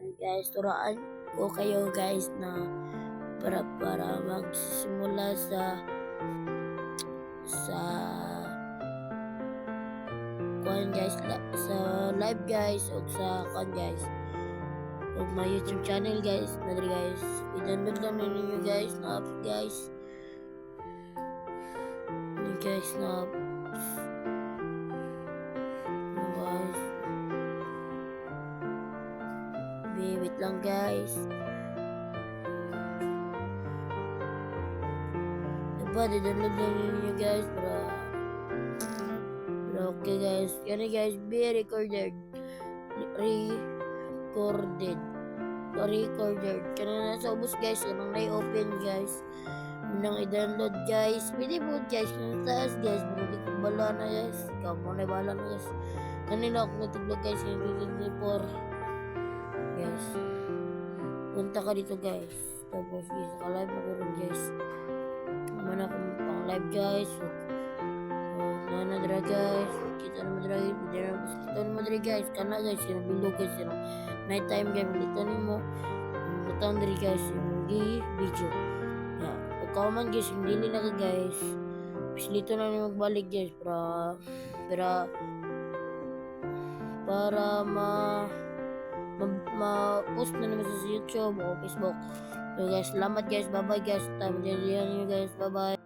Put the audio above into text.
Guys, turaan ko kayo guys na para magsimula sa kuan guys sa live guys o sa kuan guys o my YouTube channel guys na diri guys i-download lang ninyo guys na apps guys ni guys na apps na guys wait lang guys diba i-download lang ninyo guys para okay guys yan guys be recorded kana na sa ubos guys kanang na-open guys nang i-download guys pwede po guys kung taas guys hindi ko bala na guys ikaw mo na bala na guys kanina ako nagtiblog guys yung 24 guys punta ka dito guys tapos guys ka-live ako rin guys naman akong pang live guys so na dra guys kita na madra kita na madra guys kana guys yung bilog guys yung night time guys dito nimo butang diri guys yung video ya pagka man guys hindi nila ka guys dito na nimo magbalik guys para ma-post na naman sa YouTube o Facebook so guys salamat guys bye bye guys time din guys bye bye